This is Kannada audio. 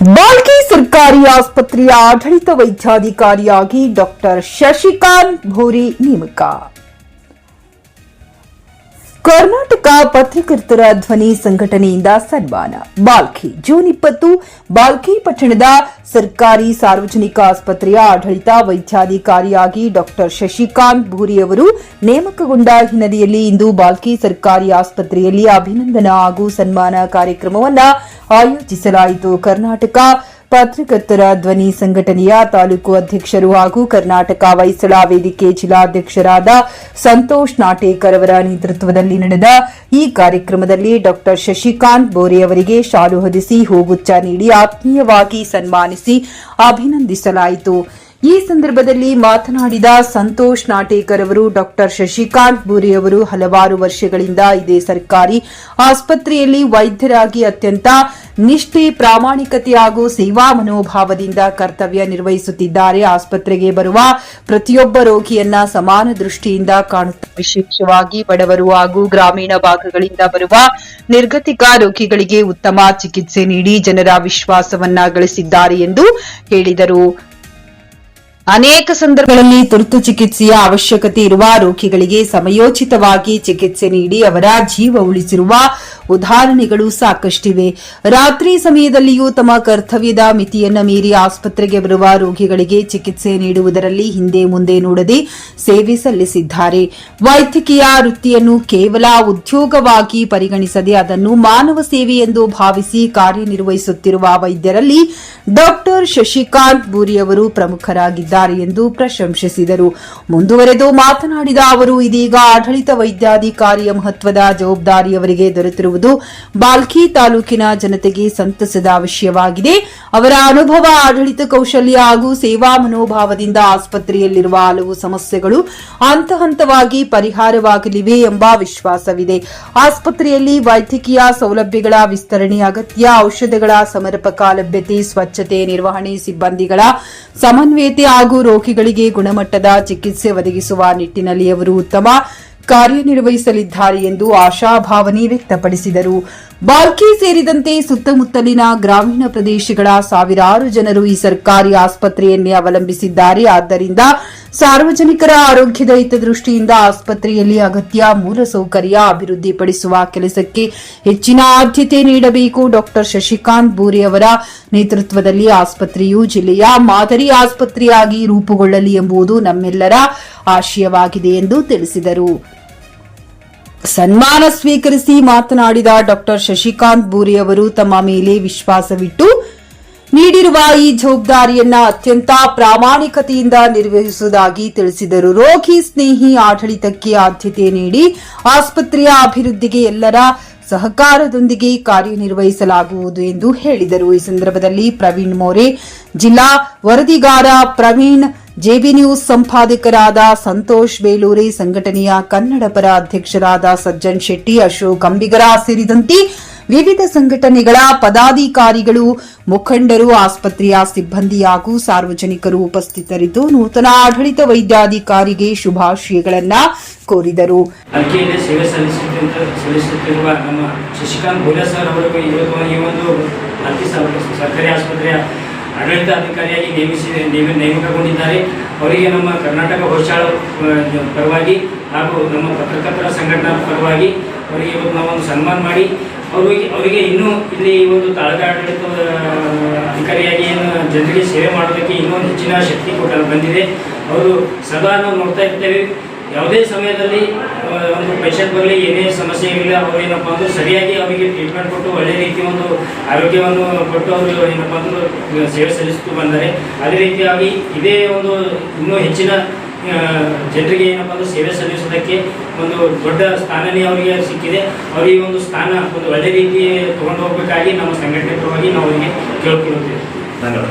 ಬಾಲ್ಕಿ ಸರ್ಕಾರಿ ಆಸ್ಪತ್ರೆಯ ಆಡಳಿತ ವೈದ್ಯಾಧಿಕಾರಿಯಾಗಿ ಡಾಕ್ಟರ್ ಶಶಿಕಾಂತ್ ಭೂರಿ ನೇಮಕ. ಕರ್ನಾಟಕ ಪತ್ರಕರ್ತರ ಧ್ವನಿ ಸಂಘಟನೆಯಿಂದ ಸನ್ಮಾನ. ಬಾಲ್ಕಿ ಜೂನ್ 20 ಬಾಲ್ಕಿ ಪಟ್ಟಣದ ಸರ್ಕಾರಿ ಸಾರ್ವಜನಿಕ ಆಸ್ಪತ್ರೆಯ ಆಡಳಿತ ವೈದ್ಯಾಧಿಕಾರಿಯಾಗಿ ಡಾಕ್ಟರ್ ಶಶಿಕಾಂತ್ ಭೂರಿ ಅವರು ನೇಮಕಗೊಂಡ ಹಿನ್ನೆಲೆಯಲ್ಲಿ ಇಂದು ಬಾಲ್ಕಿ ಸರ್ಕಾರಿ ಆಸ್ಪತ್ರೆಯಲ್ಲಿ ಅಭಿನಂದನಾ ಹಾಗೂ ಸನ್ಮಾನ ಕಾರ್ಯಕ್ರಮವನ್ನು ಆಯೋಜಿಸಲಾಯಿತು. ಕರ್ನಾಟಕ ಪತ್ರಕರ್ತರ ಧ್ವನಿ ಸಂಘಟನೆಯ ತಾಲೂಕು ಅಧ್ಯಕ್ಷರು ಹಾಗೂ ಕರ್ನಾಟಕ ಹೊಯ್ಸಳ ವೇದಿಕೆ ಜಿಲ್ಲಾಧ್ಯಕ್ಷರಾದ ಸಂತೋಷ್ ನಾಟೇಕರ್ ಅವರ ನೇತೃತ್ವದಲ್ಲಿ ನಡೆದ ಈ ಕಾರ್ಯಕ್ರಮದಲ್ಲಿ ಡಾಕ್ಟರ್ ಶಶಿಕಾಂತ್ ಭೂರಿ ಅವರಿಗೆ ಶಾಲು ಹೊದಿಸಿ ಹೂಗುಚ್ಛ ನೀಡಿ ಆತ್ಮೀಯವಾಗಿ ಸನ್ಮಾನಿಸಿ ಅಭಿನಂದಿಸಲಾಯಿತು. ಈ ಸಂದರ್ಭದಲ್ಲಿ ಮಾತನಾಡಿದ ಸಂತೋಷ್ ನಾಟೇಕರ್ ಅವರು ಡಾಕ್ಟರ್ ಶಶಿಕಾಂತ್ ಭೂರಿ ಅವರು ಹಲವಾರು ವರ್ಷಗಳಿಂದ ಇದೇ ಸರ್ಕಾರಿ ಆಸ್ಪತ್ರೆಯಲ್ಲಿ ವೈದ್ಯರಾಗಿ ಅತ್ಯಂತ ನಿಷ್ಠೆ, ಪ್ರಾಮಾಣಿಕತೆ ಹಾಗೂ ಸೇವಾ ಮನೋಭಾವದಿಂದ ಕರ್ತವ್ಯ ನಿರ್ವಹಿಸುತ್ತಿದ್ದಾರೆ. ಆಸ್ಪತ್ರೆಗೆ ಬರುವ ಪ್ರತಿಯೊಬ್ಬ ರೋಗಿಯನ್ನ ಸಮಾನ ದೃಷ್ಟಿಯಿಂದ ಕಾಣುತ್ತಾರೆ. ವಿಶೇಷವಾಗಿ ಬಡವರು ಹಾಗೂ ಗ್ರಾಮೀಣ ಭಾಗಗಳಿಂದ ಬರುವ ನಿರ್ಗತಿಕ ರೋಗಿಗಳಿಗೆ ಉತ್ತಮ ಚಿಕಿತ್ಸೆ ನೀಡಿ ಜನರ ವಿಶ್ವಾಸವನ್ನ ಗಳಿಸಿದ್ದಾರೆ ಎಂದು ಹೇಳಿದರು. ಅನೇಕ ಸಂದರ್ಭಗಳಲ್ಲಿ ತುರ್ತು ಚಿಕಿತ್ಸೆಯ ಅವಶ್ಯಕತೆ ಇರುವ ರೋಗಿಗಳಿಗೆ ಸಮಯೋಚಿತವಾಗಿ ಚಿಕಿತ್ಸೆ ನೀಡಿ ಅವರ ಜೀವ ಉಳಿಸಿರುವ ಉದಾಹರಣೆಗಳು ಸಾಕಷ್ಟಿವೆ. ರಾತ್ರಿ ಸಮಯದಲ್ಲಿಯೂ ತಮ್ಮ ಕರ್ತವ್ಯದ ಮಿತಿಯನ್ನ ಮೀರಿ ಆಸ್ಪತ್ರೆಗೆ ಬರುವ ರೋಗಿಗಳಿಗೆ ಚಿಕಿತ್ಸೆ ನೀಡುವುದರಲ್ಲಿ ಹಿಂದೆ ಮುಂದೆ ನೋಡದೆ ಸೇವೆ ಸಲ್ಲಿಸಿದ್ದಾರೆ. ವೈದ್ಯಕೀಯ ವೃತ್ತಿಯನ್ನು ಕೇವಲ ಉದ್ಯೋಗವಾಗಿ ಪರಿಗಣಿಸದೆ ಅದನ್ನು ಮಾನವ ಸೇವೆ ಎಂದು ಭಾವಿಸಿ ಕಾರ್ಯನಿರ್ವಹಿಸುತ್ತಿರುವ ವೈದ್ಯರಲ್ಲಿ ಡಾಕ್ಟರ್ ಶಶಿಕಾಂತ್ ಭೂರಿ ಅವರು ಪ್ರಮುಖರಾಗಿದ್ದಾರೆ ಎಂದು ಪ್ರಶಂಸಿಸಿದರು. ಮುಂದುವರೆದು ಮಾತನಾಡಿದ ಅವರು, ಇದೀಗ ಆಡಳಿತ ವೈದ್ಯಾಧಿಕಾರಿಯ ಮಹತ್ವದ ಜವಾಬ್ದಾರಿ ಅವರಿಗೆ ದೊರೆತಿರುವುದು ಬಾಲ್ಕಿ ತಾಲೂಕಿನ ಜನತೆಗೆ ಸಂತಸದ ವಿಷಯವಾಗಿದೆ. ಅವರ ಅನುಭವ, ಆಡಳಿತ ಕೌಶಲ್ಯ ಹಾಗೂ ಸೇವಾ ಮನೋಭಾವದಿಂದ ಆಸ್ಪತ್ರೆಯಲ್ಲಿರುವ ಹಲವು ಸಮಸ್ಯೆಗಳು ಹಂತ ಹಂತವಾಗಿ ಪರಿಹಾರವಾಗಲಿವೆ ಎಂಬ ವಿಶ್ವಾಸವಿದೆ. ಆಸ್ಪತ್ರೆಯಲ್ಲಿ ವೈದ್ಯಕೀಯ ಸೌಲಭ್ಯಗಳ ವಿಸ್ತರಣೆ ಅಗತ್ಯ. ಔಷಧಗಳ ಸಮರ್ಪಕ ಲಭ್ಯತೆ, ಸ್ವಚ್ಛತೆ, ನಿರ್ವಹಣೆ, ಸಿಬ್ಬಂದಿಗಳ ಸಮನ್ವಯತೆ ಹಾಗೂ ರೋಗಿಗಳಿಗೆ ಗುಣಮಟ್ಟದ ಚಿಕಿತ್ಸೆ ಒದಗಿಸುವ ನಿಟ್ಟಿನಲ್ಲಿ ಅವರು ಉತ್ತಮ ಕಾರ್ಯನಿರ್ವಹಿಸಲಿದ್ದಾರೆ ಎಂದು ಆಶಾಭಾವನೆ ವ್ಯಕ್ತಪಡಿಸಿದರು. ಬಾಲ್ಕಿ ಸೇರಿದಂತೆ ಸುತ್ತಮುತ್ತಲಿನ ಗ್ರಾಮೀಣ ಪ್ರದೇಶಗಳ ಸಾವಿರಾರು ಜನರು ಈ ಸರ್ಕಾರಿ ಆಸ್ಪತ್ರೆಯನ್ನೇ ಅವಲಂಬಿಸಿದ್ದಾರೆ. ಆದ್ದರಿಂದ ಸಾರ್ವಜನಿಕರ ಆರೋಗ್ಯದ ಹಿತದೃಷ್ಟಿಯಿಂದ ಆಸ್ಪತ್ರೆಯಲ್ಲಿ ಅಗತ್ಯ ಮೂಲಸೌಕರ್ಯ ಅಭಿವೃದ್ಧಿಪಡಿಸುವ ಕೆಲಸಕ್ಕೆ ಹೆಚ್ಚಿನ ಆದ್ಯತೆ ನೀಡಬೇಕು. ಡಾಕ್ಟರ್ ಶಶಿಕಾಂತ್ ಭೂರಿ ಅವರ ನೇತೃತ್ವದಲ್ಲಿ ಆಸ್ಪತ್ರೆಯು ಜಿಲ್ಲೆಯ ಮಾದರಿ ಆಸ್ಪತ್ರೆಯಾಗಿ ರೂಪುಗೊಳ್ಳಲಿ ಎಂಬುದು ನಮ್ಮೆಲ್ಲರ ಆಶಯವಾಗಿದೆ ಎಂದು ತಿಳಿಸಿದರು. ಸನ್ಮಾನ ಸ್ವೀಕರಿಸಿ ಮಾತನಾಡಿದ ಡಾಕ್ಟರ್ ಶಶಿಕಾಂತ್ ಭೂರಿ ಅವರು ತಮ್ಮ ಮೇಲೆ ವಿಶ್ವಾಸವಿಟ್ಟು ನೀಡಿರುವ ಈ ಜವಾಬ್ದಾರಿಯನ್ನ ಅತ್ಯಂತ ಪ್ರಾಮಾಣಿಕತೆಯಿಂದ ನಿರ್ವಹಿಸುವುದಾಗಿ ತಿಳಿಸಿದರು. ರೋಗಿ ಸ್ನೇಹಿ ಆಡಳಿತಕ್ಕೆ ಆದ್ಯತೆ ನೀಡಿ ಆಸ್ಪತ್ರೆಯ ಅಭಿವೃದ್ಧಿಗೆ ಎಲ್ಲರ ಸಹಕಾರದೊಂದಿಗೆ ಕಾರ್ಯನಿರ್ವಹಿಸಲಾಗುವುದು ಎಂದು ಹೇಳಿದರು. ಈ ಸಂದರ್ಭದಲ್ಲಿ ಪ್ರವೀಣ್ ಮೋರೆ, ಜಿಲ್ಲಾ ವರದಿಗಾರ ಪ್ರವೀಣ್, ಜೆಬಿ ನ್ಯೂಸ್ ಸಂಪಾದಕರಾದ ಸಂತೋಷ್ ಬೇಲೂರೆ, ಸಂಘಟನೆಯ ಕನ್ನಡ ಪರ ಅಧ್ಯಕ್ಷರಾದ ಸಜ್ಜನ್ ಶೆಟ್ಟಿ, ಅಶೋಕ್ ಅಂಬಿಗರ ಸೇರಿದಂತೆ ವಿವಿಧ ಸಂಘಟನೆಗಳ ಪದಾಧಿಕಾರಿಗಳು, ಮುಖಂಡರು, ಆಸ್ಪತ್ರೆಯ ಸಿಬ್ಬಂದಿ ಹಾಗೂ ಸಾರ್ವಜನಿಕರು ಉಪಸ್ಥಿತರಿದ್ದು ನೂತನ ಆಡಳಿತ ವೈದ್ಯಾಧಿಕಾರಿಗೆ ಶುಭಾಶಯಗಳನ್ನು ಕೋರಿದರು. ಸೇವೆ ಸಲ್ಲಿಸುತ್ತಿರುವ ನಮ್ಮ ಶಶಿಕಾಂತ್ ಭೂರಿ ಸರ್ ಅವರಿಗೆ ಈ ಒಂದು ಸರ್ಕಾರಿ ಆಸ್ಪತ್ರೆಯ ಆಡಳಿತಾಧಿಕಾರಿಯಾಗಿ ನೇಮಕಗೊಂಡಿದ್ದಾರೆ. ಅವರಿಗೆ ನಮ್ಮ ಕರ್ನಾಟಕ ಹೊಯ್ಸಳ ಪರವಾಗಿ ಹಾಗೂ ನಮ್ಮ ಪತ್ರಕರ್ತರ ಸಂಘಟನಾ ಪರವಾಗಿ ಅವರಿಗೆ ಇವತ್ತು ನಾವೊಂದು ಸನ್ಮಾನ ಮಾಡಿ ಅವರಿಗೆ ಇನ್ನೂ ಇಲ್ಲಿ ಒಂದು ತಾಲೂಕು ಆಡಳಿತ ಅಧಿಕಾರಿಯಾಗಿ ಜನರಿಗೆ ಸೇವೆ ಮಾಡೋದಕ್ಕೆ ಇನ್ನೂ ಹೆಚ್ಚಿನ ಶಕ್ತಿ ಬಂದಿದೆ. ಅವರು ಸದಾ ನಾವು ನೋಡ್ತಾ ಇರ್ತೇವೆ, ಯಾವುದೇ ಸಮಯದಲ್ಲಿ ಒಂದು ಪೇಷಂಟ್ ಬರಲಿ, ಏನೇ ಸಮಸ್ಯೆ ಇರಲಿಲ್ಲ, ಅವರು ಏನಪ್ಪ ಅಂದ್ರೆ ಸರಿಯಾಗಿ ಅವರಿಗೆ ಟ್ರೀಟ್ಮೆಂಟ್ ಕೊಟ್ಟು ಒಳ್ಳೆಯ ರೀತಿಯ ಒಂದು ಆರೋಗ್ಯವನ್ನು ಕೊಟ್ಟು ಅವರು ಏನಪ್ಪ ಅಂದ್ರೆ ಸೇವೆ ಸಲ್ಲಿಸುತ್ತಾ ಬಂದರೆ, ಅದೇ ರೀತಿಯಾಗಿ ಇದೇ ಒಂದು ಇನ್ನೂ ಹೆಚ್ಚಿನ ಜನರಿಗೆ ಏನಪ್ಪ ಅಂದ್ರೆ ಸೇವೆ ಸಲ್ಲಿಸೋದಕ್ಕೆ ಒಂದು ದೊಡ್ಡ ಸ್ಥಾನನೇ ಅವರಿಗೆ ಸಿಕ್ಕಿದೆ. ಅವರಿಗೆ ಒಂದು ಸ್ಥಾನ ಒಂದು ಒಳ್ಳೆ ರೀತಿ ತಗೊಂಡು ಹೋಗಬೇಕಾಗಿ ನಮ್ಮ ಸಂಘಟನೆ ಪರವಾಗಿ ನಾವು ಅವರಿಗೆ ಕೇಳ್ಕೊಳ್ಳುತ್ತೇವೆ. ಧನ್ಯವಾದ.